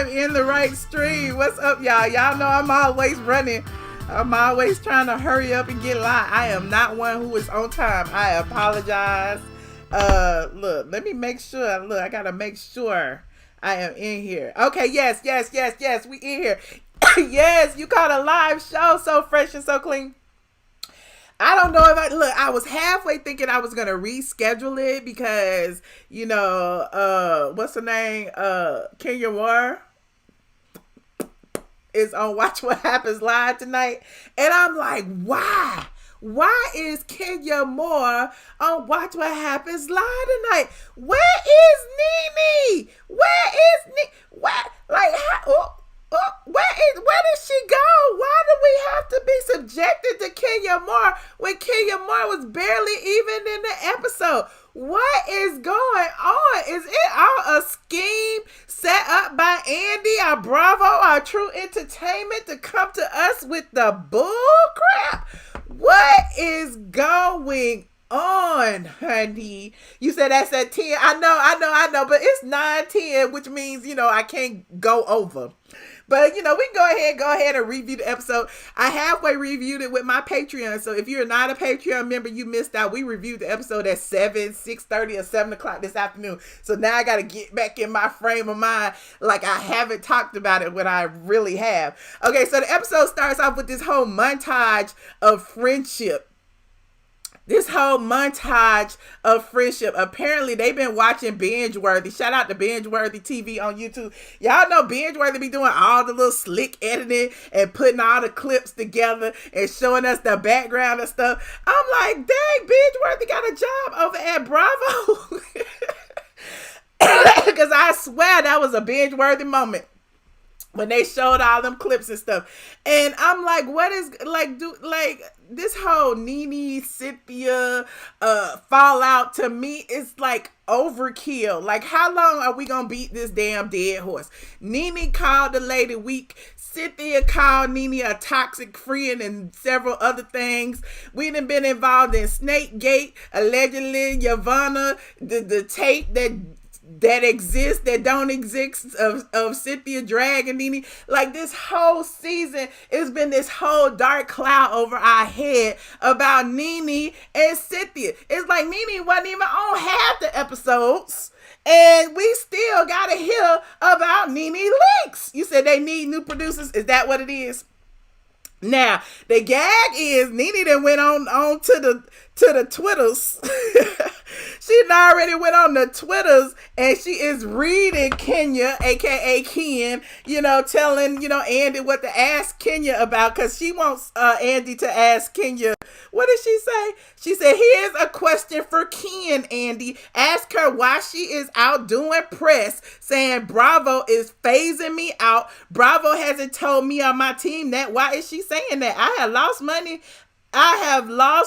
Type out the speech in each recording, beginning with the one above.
am in the right stream. What's up, y'all? Y'all know I'm always running. I'm always trying to hurry up and get live. I am not one who is on time. I apologize. Look, let me make sure. Look, I gotta make sure I am in here. Okay, yes, we in here. Yes, you caught a live show, so fresh and so clean. I don't know if I was halfway thinking I was gonna reschedule it because, you know, what's her name? Kenya Moore is on Watch What Happens Live tonight. And I'm like, why? Why is Kenya Moore on Watch What Happens Live tonight? Where is NeNe? Where is NeNe? Where, like, how, where did she go? Why do we have to be subjected to Kenya Moore when Kenya Moore was barely even in the episode? What is going on? Is it all a scheme set up by Andy, our Bravo, our True Entertainment to come to us with the bull crap? What is going on, honey? You said that's at 10. I know, but it's 9:10, which means, you know, I can't go over. But, you know, we can go ahead and review the episode. I halfway reviewed it with my Patreon. So if you're not a Patreon member, you missed out. We reviewed the episode at 6:30 or 7 o'clock this afternoon. So now I got to get back in my frame of mind like I haven't talked about it when I really have. Okay, so the episode starts off with this whole montage of friendship. Apparently they've been watching Binge Worthy. Shout out to Binge Worthy TV on YouTube. Y'all know Binge Worthy be doing all the little slick editing and putting all the clips together and showing us the background and stuff. I'm like, dang, Binge Worthy got a job over at Bravo. Because I swear that was a Binge Worthy moment when they showed all them clips and stuff. And I'm like, what is, like, this whole NeNe, Cynthia, fallout to me is like overkill. Like, how long are we gonna beat this damn dead horse? NeNe called the lady weak. Cynthia called NeNe a toxic friend and several other things. We done been involved in Snakegate, allegedly Yvonne, the tape that exists, that don't exist of Cynthia dragging NeNe. Like, this whole season, it's been this whole dark cloud over our head about NeNe and Cynthia. It's like NeNe wasn't even on half the episodes, and we still gotta hear about NeNe Leakes. You said they need new producers. Is that what it is? Now, the gag is NeNe then went on to the Twitters. She already went on the Twitters and she is reading Kenya, aka Ken, you know, telling, you know, Andy what to ask Kenya about, because she wants Andy to ask Kenya. What did she say? She said, here's a question for Ken, Andy. Ask her why she is out doing press saying Bravo is phasing me out. Bravo hasn't told me on my team that. Why is she saying that? I have lost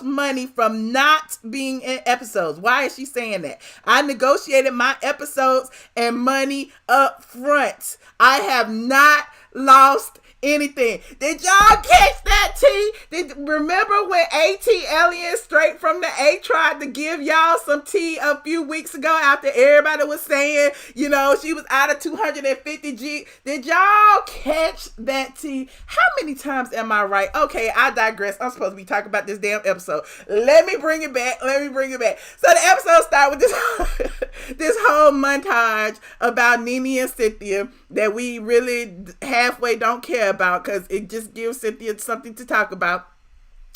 money from not being in episodes. Why is she saying that? I negotiated my episodes and money up front. I have not lost anything. Did y'all catch that, T? Remember when ATLien Straight from the A tried to give y'all some tea a few weeks ago after everybody was saying, you know, she was out of 250 G? Did y'all catch that, T? How many times am I right? Okay, I digress. I'm supposed to be talking about this damn episode. Let me bring it back. So the episode started with this whole montage about NeNe and Cynthia that we really halfway don't care about, because it just gives Cynthia something to talk about.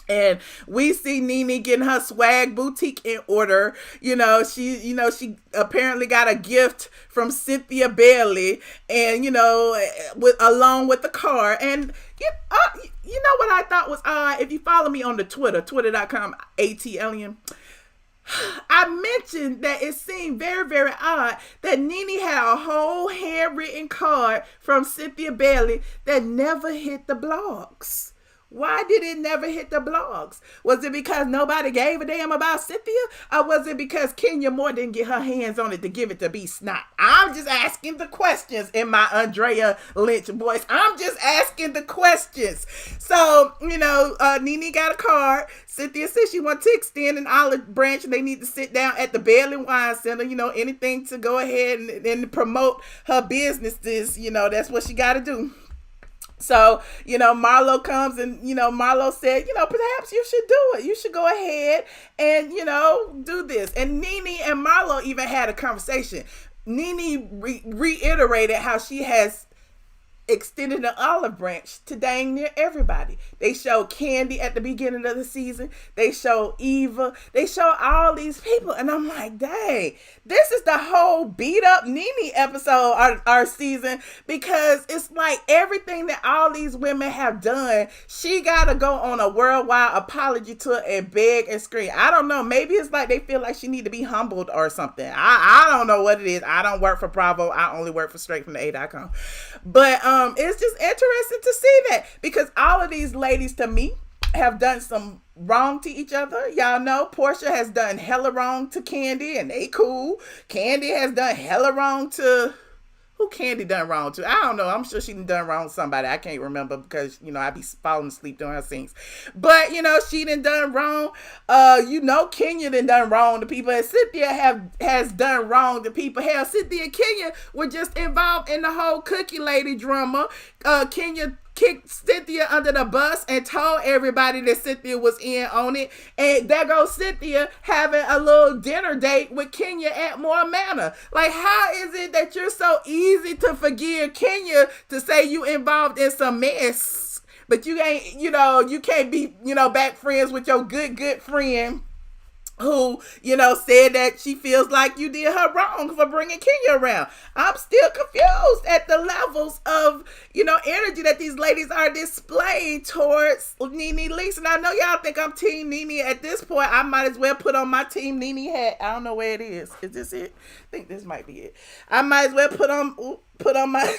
And we see NeNe getting her swag boutique in order. She apparently got a gift from Cynthia Bailey, and along with the car. And you know what I thought was odd? If you follow me on the twitter.com ATLien, I mentioned that it seemed very, very odd that NeNe had a whole handwritten card from Cynthia Bailey that never hit the blogs. Why did it never hit the blogs? Was it because nobody gave a damn about Cynthia? Or was it because Kenya Moore didn't get her hands on it to give it to B. Snot? I'm just asking the questions in my Andrea Lynch voice. I'm just asking the questions. So, NeNe got a card. Cynthia says she wants to extend an olive branch. They need to sit down at the Bailey Wine Center. Anything to go ahead and promote her businesses. That's what she got to do. So, Marlo comes and, Marlo said, perhaps you should do it. You should go ahead and, do this. And NeNe and Marlo even had a conversation. NeNe reiterated how she has extended an olive branch to dang near everybody. They showed Candy at the beginning of the season. They showed Eva. They showed all these people. And I'm like, dang, this is the whole beat up NeNe episode, our season, because it's like everything that all these women have done, she got to go on a worldwide apology tour and beg and scream. I don't know. Maybe it's like they feel like she need to be humbled or something. I don't know what it is. I don't work for Bravo. I only work for StraightFromTheA.com. But it's just interesting to see that, because all of these ladies, to me, have done some wrong to each other. Y'all know Portia has done hella wrong to Candy, and they cool. Candy has done hella wrong to... Who Candy done wrong to? I don't know. I'm sure she done wrong to somebody. I can't remember because, I be falling asleep during her scenes. But, she done wrong. Kenya done wrong to people. And Cynthia has done wrong to people. Hell, Cynthia and Kenya were just involved in the whole Cookie Lady drama. Kenya kicked Cynthia under the bus and told everybody that Cynthia was in on it. And there goes Cynthia having a little dinner date with Kenya at Moore Manor. Like, how is it that you're so easy to forgive Kenya to say you involved in some mess, but you ain't, you can't be, back friends with your good friend who, said that she feels like you did her wrong for bringing Kenya around. I'm still confused at the levels of, energy that these ladies are displaying towards NeNe Leakes. And I know y'all think I'm Team NeNe at this point. I might as well put on my Team NeNe hat. I don't know where it is. Is this it? I think this might be it. I might as well put on my...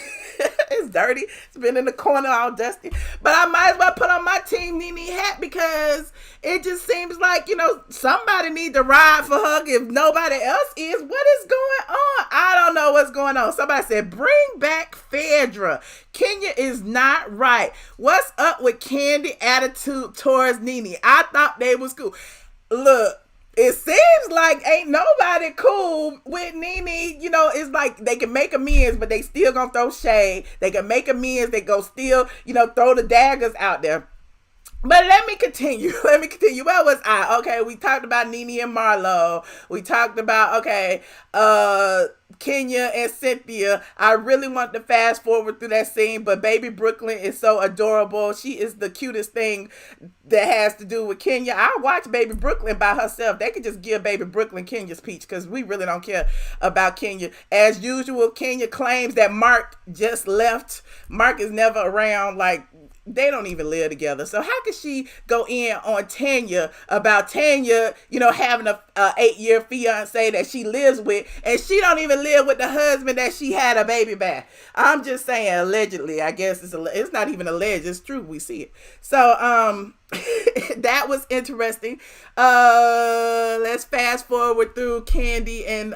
It's dirty. It's been in the corner all dusty. But I might as well put on my Team NeNe hat, because it just seems like, somebody need to ride for her if nobody else is. What is going on? I don't know what's going on. Somebody said, bring back Phaedra. Kenya is not right. What's up with Candy attitude towards NeNe? I thought they was cool. Look, it seems like ain't nobody cool with NeNe. It's like they can make amends, but they still gonna throw shade. They can make amends. They go still, throw the daggers out there. But let me continue. Where was I? Okay, we talked about NeNe and Marlo. We talked about, Kenya and Cynthia. I really want to fast forward through that scene, but baby Brooklyn is so adorable. She is the cutest thing that has to do with Kenya. I watch baby Brooklyn by herself. They could just give baby Brooklyn Kenya's peach, because we really don't care about Kenya. As usual, Kenya claims that Mark just left. Mark is never around. Like, they don't even live together. So how could she go in on Tanya about Tanya, having a 8-year fiance that she lives with, and she don't even live with the husband that she had a baby by? I'm just saying, allegedly. I guess it's not even alleged. It's true. We see it. So that was interesting. Let's fast forward through Candy and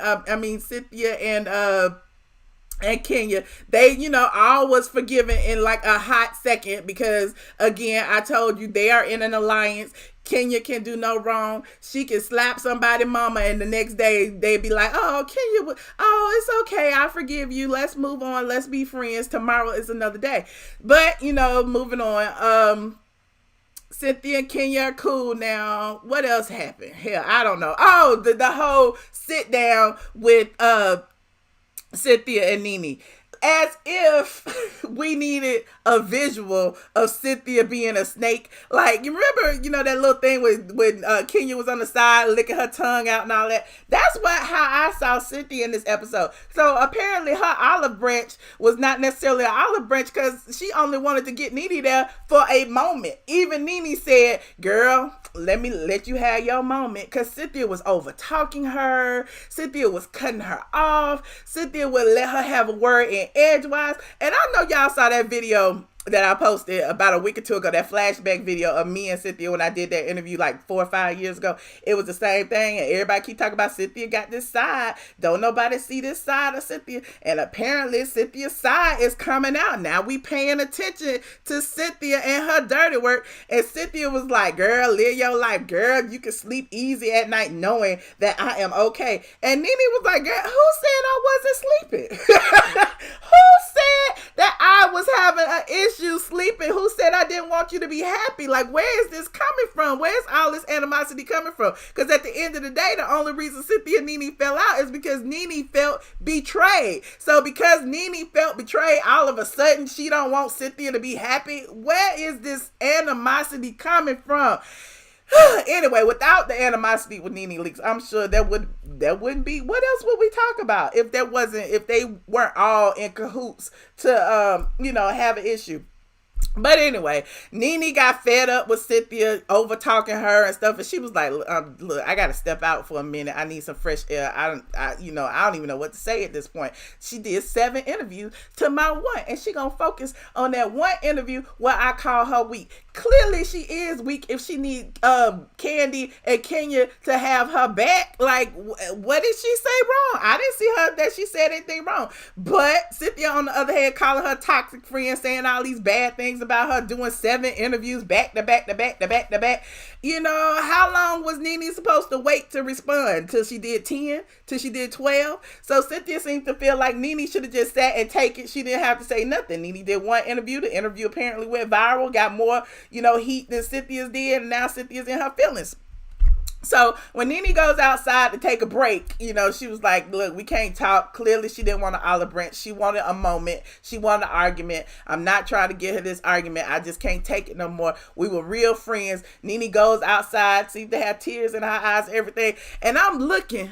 Cynthia and Kenya. They, all was forgiven in like a hot second, because again, I told you, they are in an alliance. Kenya can do no wrong. She can slap somebody mama, and the next day they'd be like, oh, Kenya, it's okay. I forgive you. Let's move on. Let's be friends. Tomorrow is another day. But, moving on. Cynthia and Kenya are cool now. What else happened? Hell, I don't know. Oh, the whole sit down with, Cynthia and NeNe. As if we needed a visual of Cynthia being a snake. Like, you remember, that little thing when Kenya was on the side licking her tongue out and all that? That's how I saw Cynthia in this episode. So apparently her olive branch was not necessarily an olive branch, because she only wanted to get NeNe there for a moment. Even NeNe said, girl, let me let you have your moment, because Cynthia was over talking her. Cynthia was cutting her off. Cynthia would let her have a word in edgewise. And I know y'all saw that video that I posted about a week or two ago, that flashback video of me and Cynthia when I did that interview like 4 or 5 years ago. It was the same thing, and everybody keep talking about Cynthia got this side. Don't nobody see this side of Cynthia, and apparently Cynthia's side is coming out. Now we paying attention to Cynthia and her dirty work, and Cynthia was like, girl, live your life, girl. You can sleep easy at night knowing that I am okay. And NeNe was like, girl, who said I wasn't sleeping? Who said that I was having an issue sleeping? Who said I didn't want you to be happy? Like, where is this coming from? Where's all this animosity coming from? Because at the end of the day, the only reason Cynthia and NeNe fell out is because NeNe felt betrayed. So because NeNe felt betrayed, all of a sudden she don't want Cynthia to be happy. Where is this animosity coming from? Anyway, without the animosity with NeNe Leakes, I'm sure there wouldn't be. What else would we talk about if they weren't all in cahoots to have an issue? But anyway, NeNe got fed up with Cynthia over talking her and stuff, and she was like, "Look, I gotta step out for a minute. I need some fresh air. I don't even know what to say at this point." She did 7 interviews to my 1, and she gonna focus on that 1 interview where I call her weak. Clearly, she is weak if she need Kandi and Kenya to have her back. Like, what did she say wrong? I didn't see her that she said anything wrong. But Cynthia, on the other hand, calling her toxic friend, saying all these bad things about her, doing 7 interviews back to back to back to back to back. How long was NeNe supposed to wait to respond? Till she did 10? Till she did 12? So Cynthia seems to feel like NeNe should have just sat and take it. She didn't have to say nothing. NeNe did 1 interview. The interview apparently went viral, got more, heat than Cynthia's did, and now Cynthia's in her feelings. So when NeNe goes outside to take a break, she was like, look, we can't talk. Clearly she didn't want an olive branch. She wanted a moment. She wanted an argument. I'm not trying to get her this argument. I just can't take it no more. We were real friends. NeNe goes outside, seems to have tears in her eyes, everything. And I'm looking.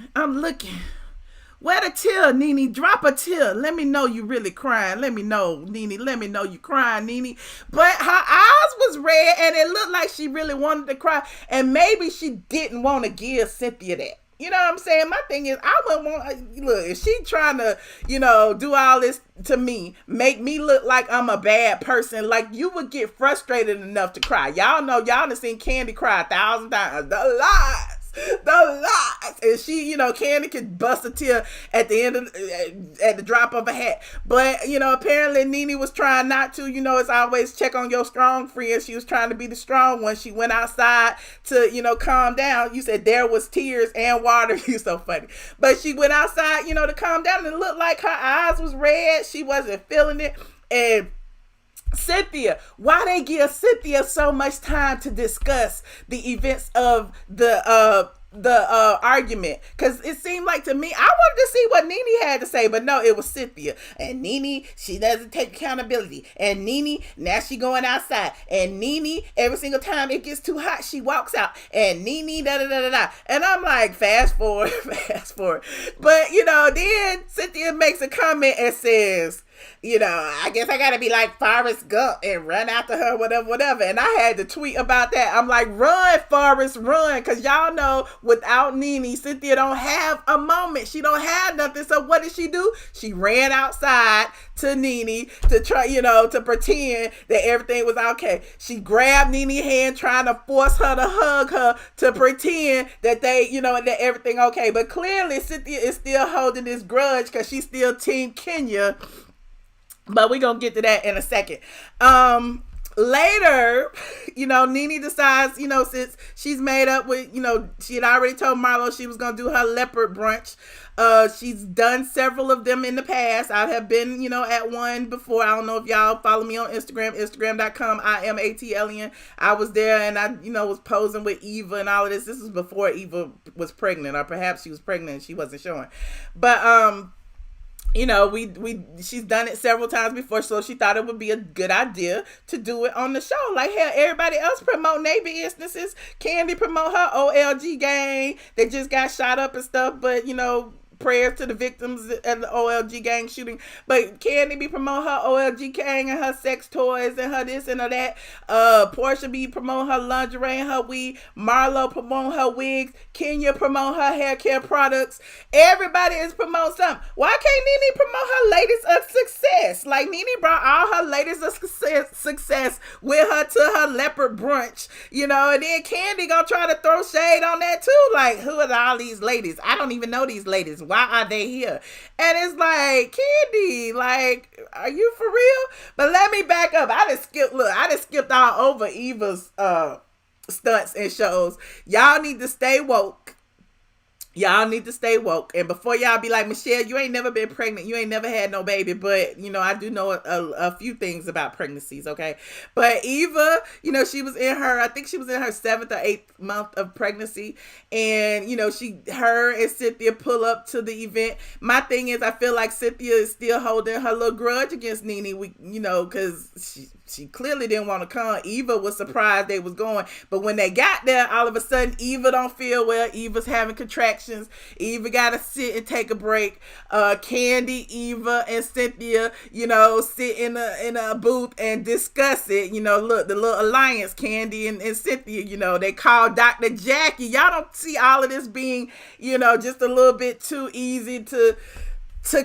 Where the tear, NeNe? Drop a tear. Let me know you really crying. Let me know, NeNe. Let me know you crying, NeNe. But her eyes was red, and it looked like she really wanted to cry. And maybe she didn't want to give Cynthia that. You know what I'm saying? My thing is, I wouldn't want, look, if she trying to, do all this to me, make me look like I'm a bad person, like you would get frustrated enough to cry. Y'all know, y'all done seen Kandi cry 1,000 times. The lies. And she, Kandi could bust a tear at the end of at the drop of a hat. But apparently NeNe was trying not to. It's always check on your strong friends. She was trying to be the strong one. She went outside to calm down. You said there was tears and water. You so funny. But she went outside to calm down, and it looked like her eyes was red. She wasn't feeling it. And Cynthia, why they give Cynthia so much time to discuss the events of the argument? Because it seemed like to me, I wanted to see what NeNe had to say, but no, it was Cynthia. And NeNe, she doesn't take accountability. And NeNe, now she going outside. And NeNe, every single time it gets too hot, she walks out. And NeNe, da-da-da-da-da. And I'm like, fast forward. But, then Cynthia makes a comment and says, I guess I gotta be like Forrest Gump and run after her, whatever. And I had to tweet about that. I'm like, run, Forrest, run. Because y'all know, without NeNe, Cynthia don't have a moment. She don't have nothing. So what did she do? She ran outside to NeNe to try, to pretend that everything was okay. She grabbed NeNe's hand, trying to force her to hug her to pretend that that everything okay. But clearly Cynthia is still holding this grudge because she's still Team Kenya. But we're going to get to that in a second. Later, NeNe decides, since she's made up with, she had already told Marlo she was going to do her leopard brunch. She's done several of them in the past. I have been, at one before. I don't know if y'all follow me on Instagram, instagram.com, iamATLien. I was there and I, was posing with Eva and all of this. This was before Eva was pregnant, or perhaps she was pregnant and she wasn't showing. But, she's done it several times before, so she thought it would be a good idea to do it on the show. Like, hell, everybody else promoting their businesses. Kandi promote her OLG gang that just got shot up and stuff, but, prayers to the victims of the OLG gang shooting. But Candy be promoting her OLG gang and her sex toys and her this and her that. Portia be promoting her lingerie and her weed. Marlo promoting her wigs. Kenya promote her hair care products. Everybody is promoting something. Why can't NeNe promote her ladies of success? Like, NeNe brought all her ladies of success with her to her leopard brunch, you know, and then Candy gonna try to throw shade on that too. Like, who are all these ladies? I don't even know these ladies. Why are they here? And it's like, Candy, like, are you for real? But let me back up. I just skipped all over Eva's stunts and shows. Y'all need to stay woke. Y'all need to stay woke. And before y'all be like, Michelle, you ain't never been pregnant. You ain't never had no baby. But, you know, I do know a few things about pregnancies, okay? But Eva, you know, I think she was in her 7th or 8th month of pregnancy. And, you know, her and Cynthia pull up to the event. My thing is, I feel like Cynthia is still holding her little grudge against NeNe, you know, because she clearly didn't want to come. Eva was surprised they was going. But when they got there, all of a sudden, Eva don't feel well. Eva's having contractions. Eva got to sit and take a break. Candy, Eva, and Cynthia, you know, sit in a booth and discuss it. You know, look, the little alliance, Candy and Cynthia, you know, they call Dr. Jackie. Y'all don't see all of this being, you know, just a little bit too easy to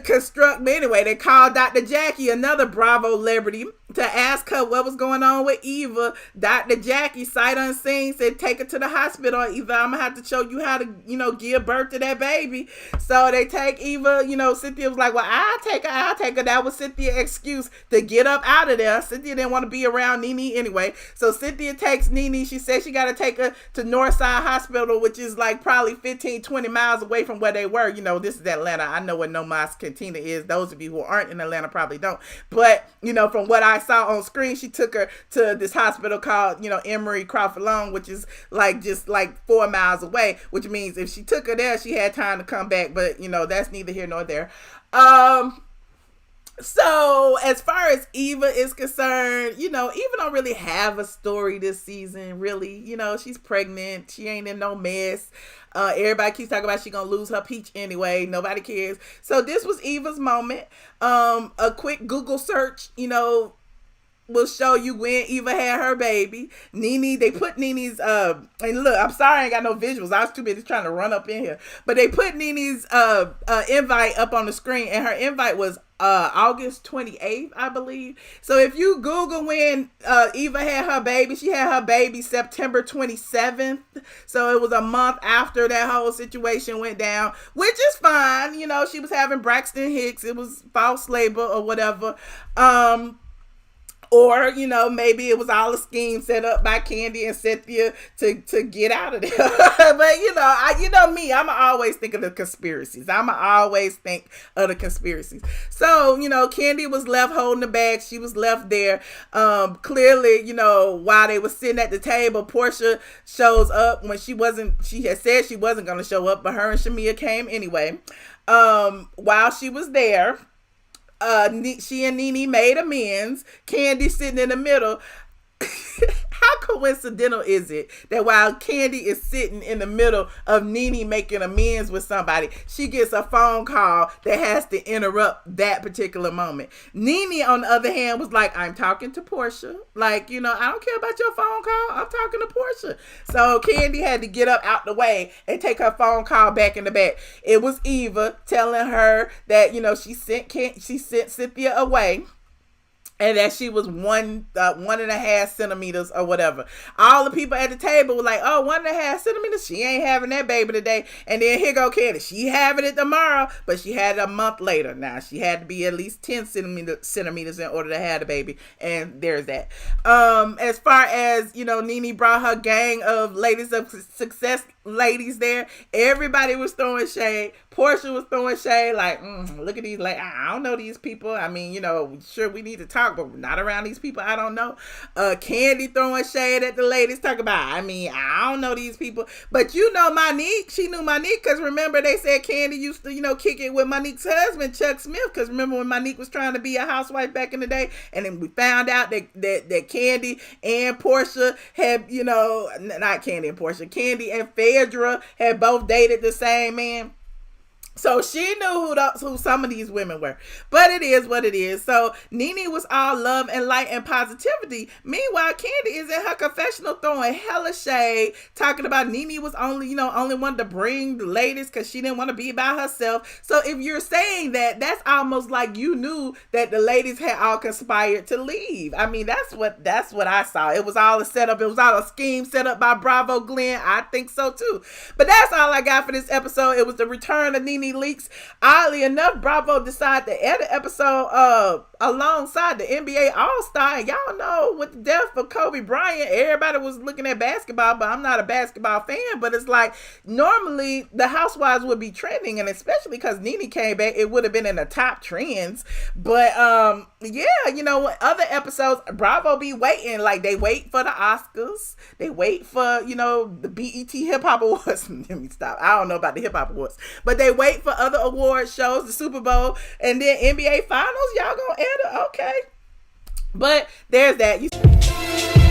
construct. But anyway, they called Dr. Jackie, another Bravo celebrity, to ask her what was going on with Eva. Dr. Jackie, sight unseen, said, take her to the hospital. Eva, I'm going to have to show you how to, you know, give birth to that baby. So they take Eva, you know, Cynthia was like, well, I'll take her. That was Cynthia's excuse to get up out of there. Cynthia didn't want to be around NeNe anyway. So Cynthia takes NeNe. She said she got to take her to Northside Hospital, which is like probably 15, 20 miles away from where they were. You know, this is Atlanta. I know where No Mas Cantina is. Those of you who aren't in Atlanta probably don't. But, you know, from what I saw on screen, she took her to this hospital called, you know, Emory Crawford Long, which is like just like 4 miles away, which means if she took her there, she had time to come back. But, you know, that's neither here nor there. So as far as Eva is concerned, you know, Eva don't really have a story this season, really. You know, she's pregnant. She ain't in no mess. Everybody keeps talking about she gonna lose her peach anyway. Nobody cares. So this was Eva's moment. A quick Google search, you know, will show you when Eva had her baby. NeNe, they put NeNe's, and look, I'm sorry I ain't got no visuals. I was too busy trying to run up in here. But they put NeNe's invite up on the screen, and her invite was August 28th, I believe. So if you Google when Eva had her baby, she had her baby September 27th. So it was a month after that whole situation went down, which is fine. You know, she was having Braxton Hicks. It was false labor or whatever. Or, you know, maybe it was all a scheme set up by Candy and Cynthia to get out of there. But, you know, me, I'ma always think of the conspiracies. So, you know, Candy was left holding the bag. She was left there. Clearly, you know, while they were sitting at the table, Portia shows up when she had said she wasn't going to show up, but her and Shamia came anyway. While she was there, she and NeNe made amends. Candy sitting in the middle. How coincidental is it that while Candy is sitting in the middle of NeNe making amends with somebody, she gets a phone call that has to interrupt that particular moment? NeNe, on the other hand, was like, I'm talking to Portia. Like, you know, I don't care about your phone call. I'm talking to Portia. So Candy had to get up out the way and take her phone call back in the back. It was Eva telling her that, you know, she sent Cynthia away, and that she was 1.5 centimeters or whatever. All the people at the table were like, oh, 1.5 centimeters? She ain't having that baby today. And then here go Candy. She having it tomorrow, but she had it a month later. Now, she had to be at least 10 centimeters in order to have the baby. And there's that. As far as, you know, NeNe brought her gang of ladies of success ladies there. Everybody was throwing shade. Portia was throwing shade, like, look at these, like, I don't know these people. I mean, you know, sure, we need to talk, but not around these people I don't know. Candy throwing shade at the ladies, talk about, I mean, I don't know these people. But you know Monique, she knew Monique, because remember they said Candy used to, you know, kick it with Monique's husband, Chuck Smith, because remember when Monique was trying to be a housewife back in the day, and then we found out that Candy and Portia had, you know, not Candy and Portia, Candy and Phaedra had both dated the same man. So she knew who some of these women were. But it is what it is. So NeNe was all love and light and positivity. Meanwhile, Candy is in her confessional throwing hella shade, talking about NeNe was only wanted to bring the ladies because she didn't want to be by herself. So if you're saying that, that's almost like you knew that the ladies had all conspired to leave. I mean, that's what I saw. It was all a setup. It was all a scheme set up by Bravo Glenn. I think so too. But that's all I got for this episode. It was the return of NeNe Leakes. Oddly enough, Bravo decided to add an episode alongside the NBA All-Star. And y'all know, with the death of Kobe Bryant, everybody was looking at basketball, but I'm not a basketball fan. But it's like, normally the Housewives would be trending, and especially because NeNe came back, it would have been in the top trends. But yeah, other episodes, Bravo be waiting. Like, they wait for the Oscars. They wait for, the BET Hip Hop Awards. Let me stop. I don't know about the Hip Hop Awards. But they wait for other award shows, the Super Bowl, and then NBA Finals. Y'all gonna add it? Okay. But there's that.